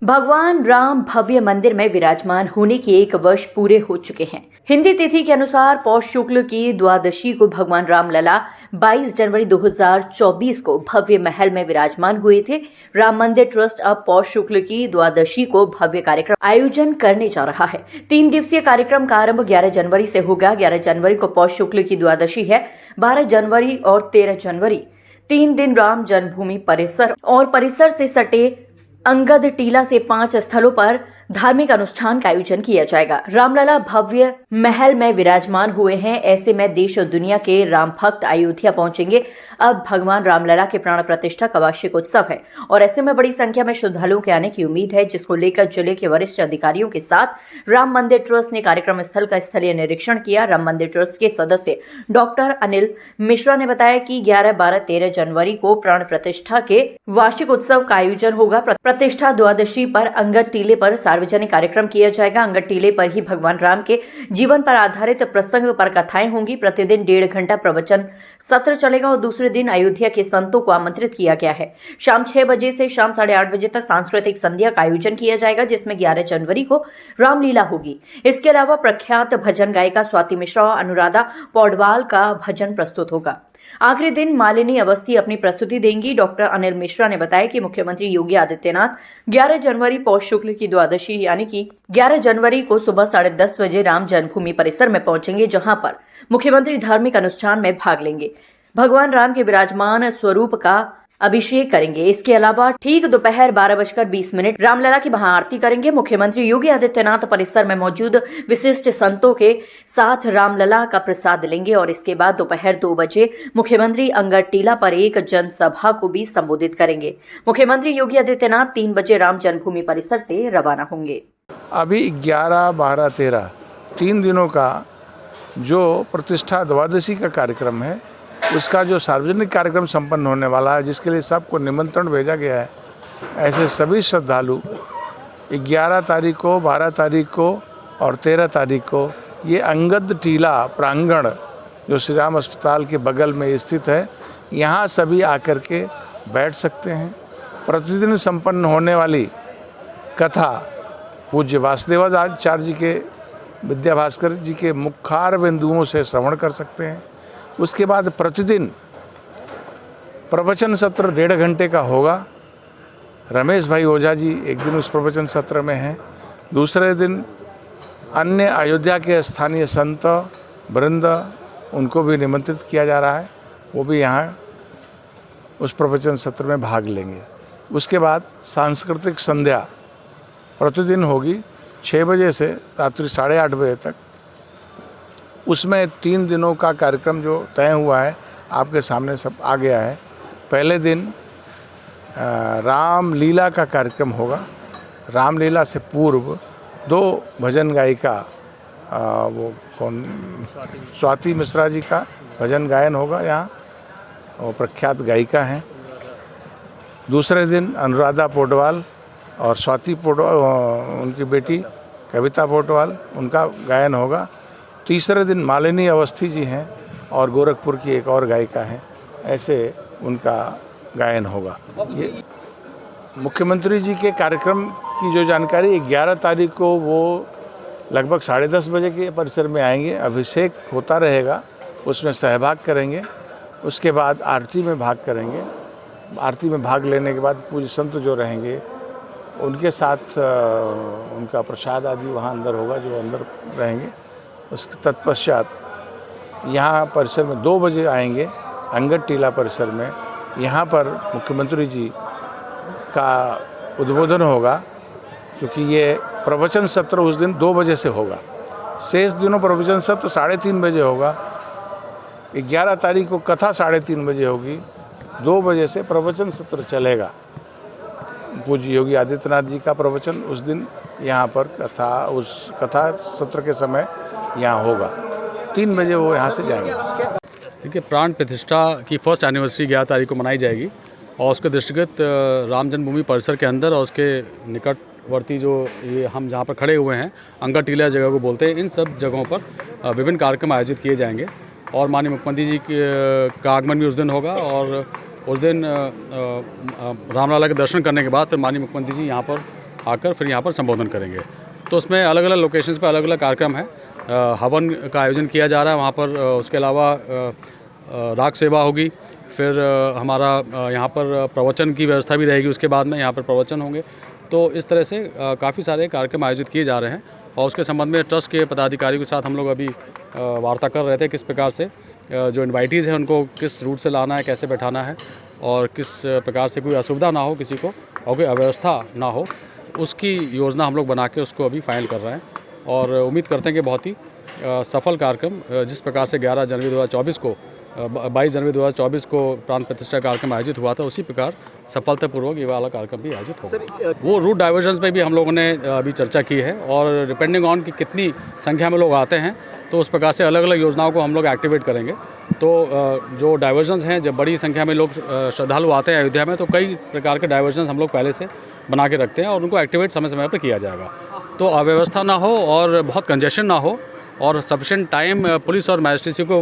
भगवान राम भव्य मंदिर में विराजमान होने के 1 वर्ष पूरे हो चुके हैं। हिंदी तिथि के अनुसार पौष शुक्ल की द्वादशी को भगवान रामलला 22 जनवरी 2024 को भव्य महल में विराजमान हुए थे। राम मंदिर ट्रस्ट अब पौष शुक्ल की द्वादशी को भव्य कार्यक्रम आयोजन करने जा रहा है। 3 दिवसीय कार्यक्रम का आरंभ 11 जनवरी से होगा। 11 जनवरी को पौष शुक्ल की द्वादशी है। 12 जनवरी और 13 जनवरी 3 दिन राम जन्मभूमि परिसर और परिसर से सटे अंगद टीला से 5 स्थलों पर धार्मिक अनुष्ठान का आयोजन किया जाएगा। रामलला भव्य महल में विराजमान हुए हैं। ऐसे में देश और दुनिया के राम भक्त अयोध्या पहुंचेंगे। अब भगवान रामलला के प्राण प्रतिष्ठा का वार्षिक उत्सव है और ऐसे में बड़ी संख्या में श्रद्धालुओं के आने की उम्मीद है, जिसको लेकर जिले के वरिष्ठ अधिकारियों के साथ राम मंदिर ट्रस्ट ने कार्यक्रम स्थल का स्थलीय निरीक्षण किया। राम मंदिर ट्रस्ट के सदस्य डॉक्टर अनिल मिश्रा ने बताया कि 11, 12, 13 जनवरी को प्राण प्रतिष्ठा के वार्षिक उत्सव का आयोजन होगा। प्रतिष्ठा द्वादशी पर अंगद टीले पर सार्वजनिक कार्यक्रम किया जाएगा। अंगद टीले पर ही भगवान राम के जीवन पर आधारित प्रसंग पर कथाएं होंगी। प्रतिदिन 1.5 घंटा प्रवचन सत्र चलेगा और दूसरे दिन अयोध्या के संतों को आमंत्रित किया गया है। शाम 6 बजे से शाम 8:30 बजे तक सांस्कृतिक संध्या का आयोजन किया जाएगा, जिसमें 11 जनवरी को रामलीला होगी। इसके अलावा प्रख्यात भजन गायिका स्वाति मिश्रा और अनुराधा पौडवाल का भजन प्रस्तुत होगा। आखिरी दिन मालिनी अवस्थी अपनी प्रस्तुति देंगी। डॉक्टर अनिल मिश्रा ने बताया कि मुख्यमंत्री योगी आदित्यनाथ 11 जनवरी पौष शुक्ल की द्वादशी यानी कि 11 जनवरी को सुबह 10:30 बजे राम जन्मभूमि परिसर में पहुंचेंगे, जहां पर मुख्यमंत्री धार्मिक अनुष्ठान में भाग लेंगे। भगवान राम के विराजमान स्वरूप का अभिषेक करेंगे। इसके अलावा ठीक दोपहर 12:20 रामलला की महाआरती करेंगे। मुख्यमंत्री योगी आदित्यनाथ परिसर में मौजूद विशिष्ट संतों के साथ रामलला का प्रसाद लेंगे और इसके बाद दोपहर 2 बजे मुख्यमंत्री अंगद टीला पर एक जनसभा को भी संबोधित करेंगे। मुख्यमंत्री योगी आदित्यनाथ 3 बजे राम जन्मभूमि परिसर से रवाना होंगे। अभी 11, 12, 13 3 दिनों का जो प्रतिष्ठा द्वादशी का कार्यक्रम है, उसका जो सार्वजनिक कार्यक्रम संपन्न होने वाला है, जिसके लिए सबको निमंत्रण भेजा गया है। ऐसे सभी श्रद्धालु 11 तारीख को, 12 तारीख को और 13 तारीख को ये अंगद टीला प्रांगण जो श्री राम अस्पताल के बगल में स्थित है, यहाँ सभी आकर के बैठ सकते हैं। प्रतिदिन संपन्न होने वाली कथा पूज्य वासुदेवाचार्य जी के, विद्याभास्कर जी के मुखार बिंदुओं से श्रवण कर सकते हैं। उसके बाद प्रतिदिन प्रवचन सत्र 1.5 घंटे का होगा। रमेश भाई ओझा जी एक दिन उस प्रवचन सत्र में हैं। दूसरे दिन अन्य अयोध्या के स्थानीय संत वृंद, उनको भी निमंत्रित किया जा रहा है, वो भी यहाँ उस प्रवचन सत्र में भाग लेंगे। उसके बाद सांस्कृतिक संध्या प्रतिदिन होगी 6 बजे से रात्रि 8:30 बजे तक। उसमें 3 दिनों का कार्यक्रम जो तय हुआ है आपके सामने सब आ गया है। पहले दिन रामलीला का कार्यक्रम होगा। रामलीला से पूर्व 2 भजन गायिका, वो कौन, स्वाति मिश्रा जी का भजन गायन होगा यहाँ, वो प्रख्यात गायिका हैं। दूसरे दिन अनुराधा पौडवाल और स्वाति पौडवाल, उनकी बेटी कविता पौडवाल, उनका गायन होगा। तीसरे दिन मालिनी अवस्थी जी हैं और गोरखपुर की एक और गायिका हैं, ऐसे उनका गायन होगा। ये मुख्यमंत्री जी के कार्यक्रम की जो जानकारी 11 तारीख को वो लगभग 10:30 बजे के परिसर में आएंगे। अभिषेक होता रहेगा, उसमें सहभाग करेंगे। उसके बाद आरती में भाग करेंगे। आरती में भाग लेने के बाद पूज्य संत जो रहेंगे उनके साथ उनका प्रसाद आदि वहाँ अंदर होगा, जो अंदर रहेंगे। उसके तत्पश्चात यहाँ परिसर में 2 बजे आएंगे अंगद टीला परिसर में। यहाँ पर मुख्यमंत्री जी का उद्बोधन होगा, क्योंकि ये प्रवचन सत्र उस दिन 2 बजे से होगा। शेष दिनों प्रवचन सत्र 3:30 बजे होगा। 11 तारीख को कथा 3:30 बजे होगी। 2 बजे से प्रवचन सत्र चलेगा। पूज्य योगी आदित्यनाथ जी का प्रवचन उस दिन यहाँ पर उस कथा सत्र के समय यहाँ होगा। 3 बजे वो यहाँ से जाएंगे। देखिए, प्राण प्रतिष्ठा की फर्स्ट एनिवर्सरी 11 तारीख को मनाई जाएगी और उसके दृष्टिगत राम जन्मभूमि परिसर के अंदर और उसके निकटवर्ती जो ये हम जहाँ पर खड़े हुए हैं, अंगद टीला जगह को बोलते हैं, इन सब जगहों पर विभिन्न कार्यक्रम आयोजित किए जाएंगे और माननीय मुख्यमंत्री जी का आगमन भी उस दिन होगा और उस दिन रामलला के दर्शन करने के बाद फिर माननीय मुख्यमंत्री जी यहाँ पर आकर फिर यहाँ पर संबोधन करेंगे। तो उसमें अलग अलग लोकेशंस पर अलग अलग कार्यक्रम है। हवन का आयोजन किया जा रहा है वहाँ पर। उसके अलावा राग सेवा होगी। फिर हमारा यहाँ पर प्रवचन की व्यवस्था भी रहेगी। उसके बाद में यहाँ पर प्रवचन होंगे। तो इस तरह से काफ़ी सारे कार्यक्रम आयोजित किए जा रहे हैं और उसके संबंध में ट्रस्ट के पदाधिकारियों के साथ हम लोग अभी वार्ता कर रहे थे किस प्रकार से जो इनवाइटीज़ हैं उनको किस रूट से लाना है, कैसे बैठाना है और किस प्रकार से कोई असुविधा ना हो किसी को और कोई अव्यवस्था ना हो, उसकी योजना हम लोग बना के उसको अभी फाइनल कर रहे हैं। और उम्मीद करते हैं कि बहुत ही सफल कार्यक्रम जिस प्रकार से 11 जनवरी 2024 को 22 जनवरी 2024 को प्राण प्रतिष्ठा कार्यक्रम आयोजित हुआ था, उसी प्रकार सफलतापूर्वक ये वाला कार्यक्रम भी आयोजित होगा। वो रूट डाइवर्जन्स पे भी हम लोगों ने अभी चर्चा की है और डिपेंडिंग ऑन कि कितनी संख्या में लोग आते हैं तो उस प्रकार से अलग अलग योजनाओं को हम लोग एक्टिवेट करेंगे। तो जो डाइवर्जन्स हैं, जब बड़ी संख्या में लोग श्रद्धालु आते हैं अयोध्या में तो कई प्रकार के डाइवर्जन्स हम लोग पहले से बना के रखते हैं और उनको एक्टिवेट समय समय पर किया जाएगा। तो अव्यवस्था ना हो और बहुत कंजेशन ना हो और सफिशेंट टाइम पुलिस और मैजिस्ट्रेसी को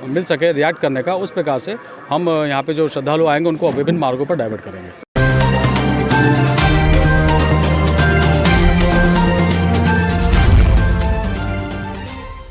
मिल सके रिएक्ट करने का, उस प्रकार से हम यहाँ पे जो श्रद्धालु आएंगे उनको विभिन्न मार्गों पर डाइवर्ट करेंगे।